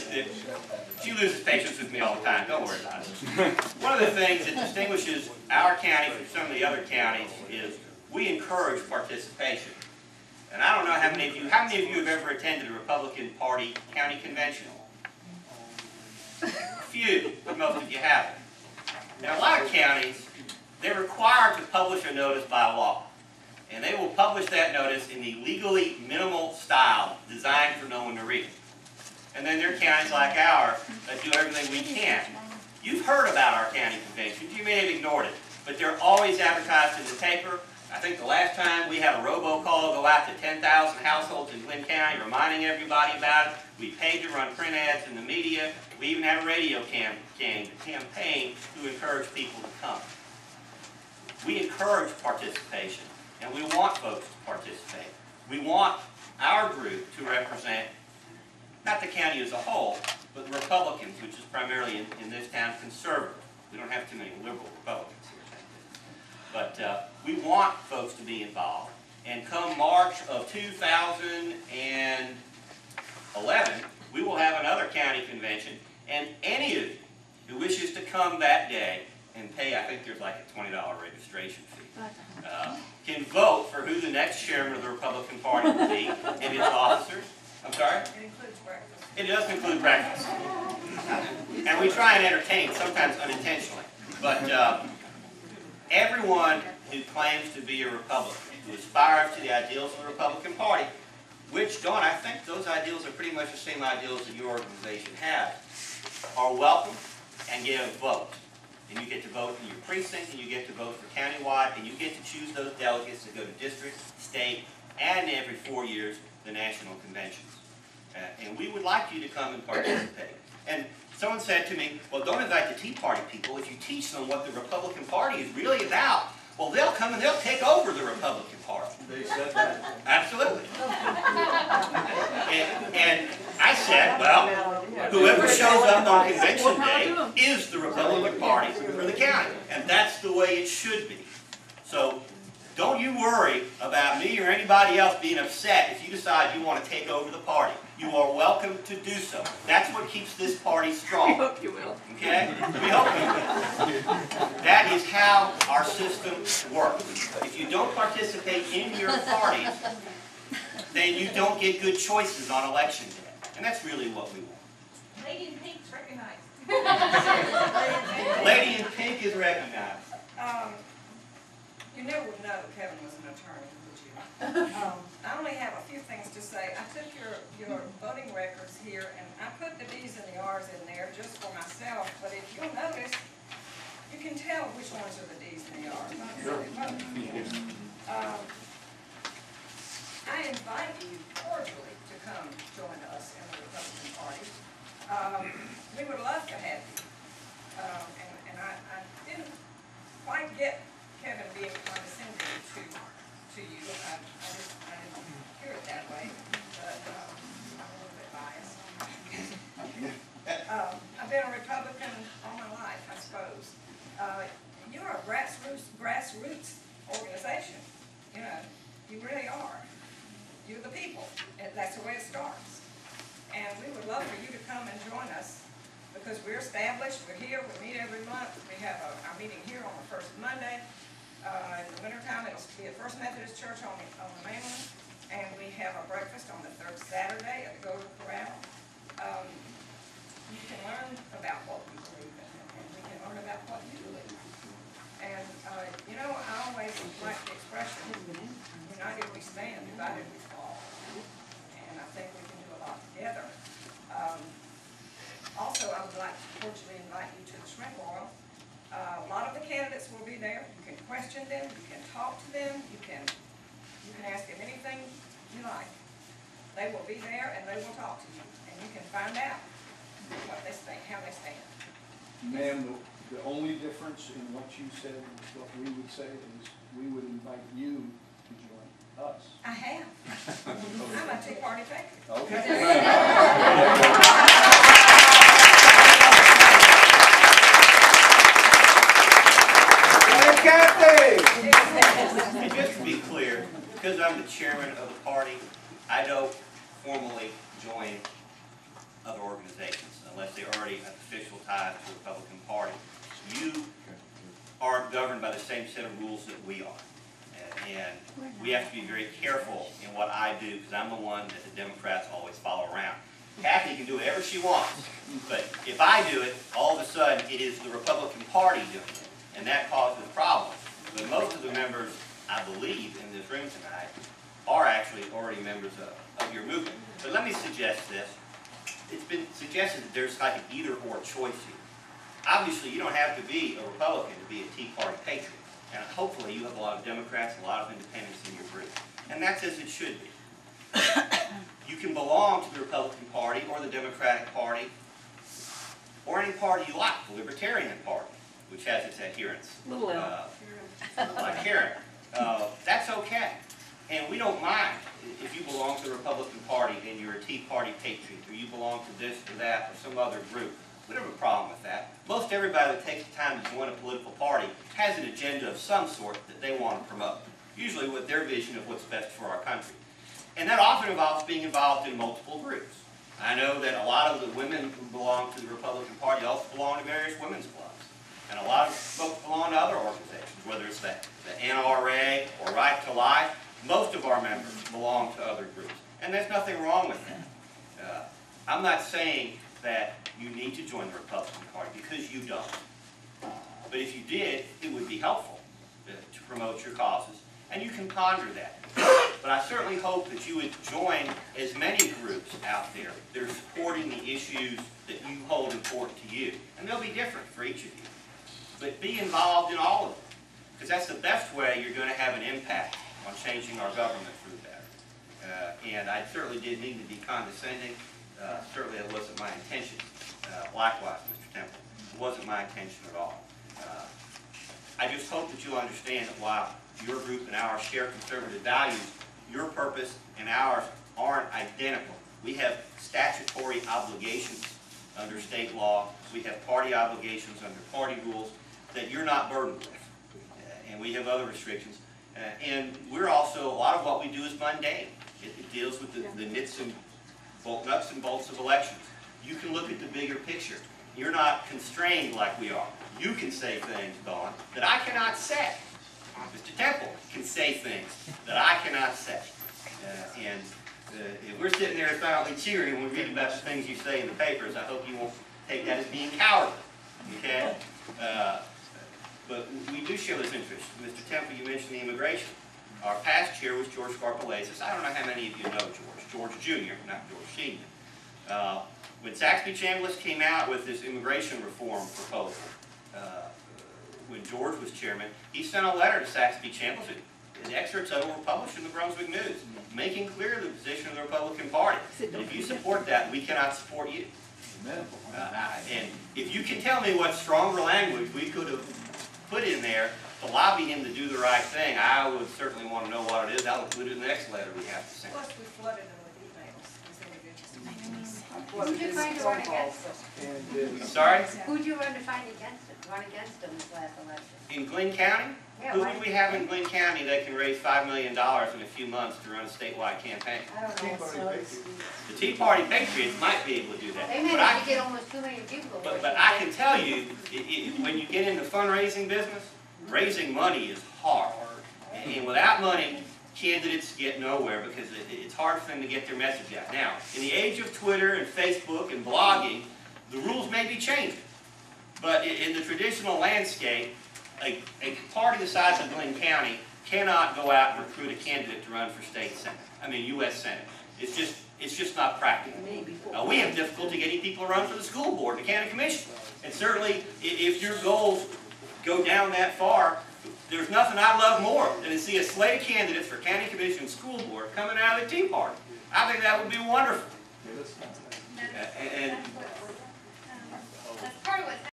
that she loses patience with me all the time. Don't worry about it. One of the things that distinguishes our county from some of the other counties is we encourage participation. And I don't know how many of you have ever attended a Republican Party county convention? A few, but most of you haven't. Now, a lot of counties, they're required to publish a notice by law. And they will publish that notice in the legally minimal style designed for no one to read. And then there are counties like ours that do everything we can. You've heard about our county conventions. You may have ignored it, but they're always advertised in the paper. I think the last time we had a robocall go out to 10,000 households in Glynn County reminding everybody about it. We paid to run print ads in the media. We even had a radio campaign to encourage people to come. We encourage participation, and we want folks to participate. We want our group to represent not the county as a whole, but the Republicans, which is primarily in this town conservative. We don't have too many liberal Republicans here, thank goodness. But we want folks to be involved. And come March of 2011, we will have another county convention. And any of you who wishes to come that day and pay, I think there's like a $20 registration fee, can vote for who the next chairman of the Republican Party will be and its officers. I'm sorry? It includes breakfast. It does include breakfast. And we try and entertain, sometimes unintentionally. But everyone who claims to be a Republican, who aspires to the ideals of the Republican Party, which, Dawn, I think those ideals are pretty much the same ideals that your organization has, are welcome and get a vote. And you get to vote in your precinct, and you get to vote for countywide, and you get to choose those delegates that go to district, state, and every 4 years, the national conventions. And we would like you to come and participate. And someone said to me, well, don't invite the Tea Party people. If you teach them what the Republican Party is really about, well, they'll come and they'll take over the Republican Party. They said that? Absolutely. And I said, well, whoever shows up on convention day is the Republican Party for the county. And that's the way it should be. So don't you worry about me or anybody else being upset if you decide you want to take over the party. You are welcome to do so. That's what keeps this party strong. We hope you will. Okay? We hope you will. That is how our system works. If you don't participate in your parties, then you don't get good choices on election day. And that's really what we want. Lady in Pink's recognized. Lady in Pink is recognized. You never would know Kevin was an attorney, would you? I only have a few things to say. I took your voting records here, and I put the D's and the R's in there just for myself. But if you'll notice, you can tell which ones are the D's and the R's. Sure. I invite you cordially to come join us in the Republican Party. We would love to have you. And I didn't quite get Kevin being condescending to you. I didn't hear it that way, but I'm a little bit biased. I've been a Republican all my life, I suppose. You're a grassroots organization. You know, you really are. You're the people. That's the way it starts. And we would love for you to come and join us because we're established. We're here. We meet every month. We have our meeting here on the first Monday. In the wintertime, it'll be at First Methodist Church on the mainland, and we have a breakfast on the third Saturday at the Gough Corral. You can learn about what we believe in, and we can learn about what you believe. And, you know, I always like the expression, united we stand, divided we fall. And I think we can do a lot together. Also, I would like to cordially invite you to the shrimp oil. A lot of the candidates will be there. You can question them, you can talk to them, you can ask them anything you like. They will be there and they will talk to you, and you can find out what they think, how they stand. Ma'am, the only difference in what you said and what we would say is we would invite you to join us. I have. I'm a Tea Party favorite. Okay. And just to be clear, because I'm the chairman of the party, I don't formally join other organizations unless they already have official ties to the Republican Party. You are governed by the same set of rules that we are. And we have to be very careful in what I do because I'm the one that the Democrats always follow around. Kathy can do whatever she wants, but if I do it, all of a sudden it is the Republican Party doing it, and that causes problems. But most of the members, I believe, in this room tonight are actually already members of your movement. But let me suggest this. It's been suggested that there's like an either-or choice here. Obviously, you don't have to be a Republican to be a Tea Party patriot. And hopefully you have a lot of Democrats, a lot of independents in your group. And that's as it should be. You can belong to the Republican Party or the Democratic Party or any party you like, the Libertarian Party, which has its adherents. Like Karen. That's okay. And we don't mind if you belong to the Republican Party and you're a Tea Party patriot, or you belong to this or that or some other group. We don't have a problem with that. Most everybody that takes the time to join a political party has an agenda of some sort that they want to promote, usually with their vision of what's best for our country. And that often involves being involved in multiple groups. I know that a lot of the women who belong to the Republican Party also belong to various women's clubs. And a lot of folks belong to other organizations, whether it's the NRA or Right to Life. Most of our members belong to other groups. And there's nothing wrong with that. I'm not saying that you need to join the Republican Party because you don't. But if you did, it would be helpful to promote your causes. And you can ponder that. But I certainly hope that you would join as many groups out there that are supporting the issues that you hold important to you. And they'll be different for each of you. But be involved in all of them. Because that's the best way you're going to have an impact on changing our government for the better. And I certainly didn't mean to be condescending. Certainly that wasn't my intention. Likewise, Mr. Temple, it wasn't my intention at all. I just hope that you'll understand that while your group and ours share conservative values, your purpose and ours aren't identical. We have statutory obligations under state law. We have party obligations under party rules that you're not burdened with. And we have other restrictions. And we're also, a lot of what we do is mundane. It deals with the nuts and bolts of elections. You can look at the bigger picture. You're not constrained like we are. You can say things, Dawn, that I cannot say. Mr. Temple can say things that I cannot say. If we're sitting there silently cheering when we read about the things you say in the papers, I hope you won't take that as being cowardly. Okay? But we do show this interest. Mr. Temple, you mentioned the immigration. Our past chair was George Scarpelazis. I don't know how many of you know George Jr., not George Senior. When Saxby Chambliss came out with this immigration reform proposal, when George was chairman, he sent a letter to Saxby Chambliss, and excerpts of it were published in the Brunswick News, making clear the position of the Republican Party. And if you support that, we cannot support you. And if you can tell me what stronger language we could have put in there to lobby him to do the right thing, I would certainly want to know what it is. I'll include it in the next letter we have to send. Plus, we flooded them with emails. Who'd you find to run against them? Sorry? Who'd you run against them this last election? In Glynn County? Yeah, Who would we have in Glynn County that can raise $5 million in a few months to run a statewide campaign? I don't know. The Tea Party Patriots might be able to do that. They But managed to get almost 2 million people. But I can tell you, when you get into fundraising business, raising money is hard. And without money, candidates get nowhere because it's hard for them to get their message out. Now, in the age of Twitter and Facebook and blogging, the rules may be changing. But in the traditional landscape, a party the size of Glynn County cannot go out and recruit a candidate to run for state senate. I mean, U.S. Senate. It's just not practical. We have difficulty getting people to run for the school board and the county commission. And certainly, if your goals go down that far, there's nothing I love more than to see a slate of candidates for county commission and school board coming out of the Tea Party. I think that would be wonderful. That's part of what's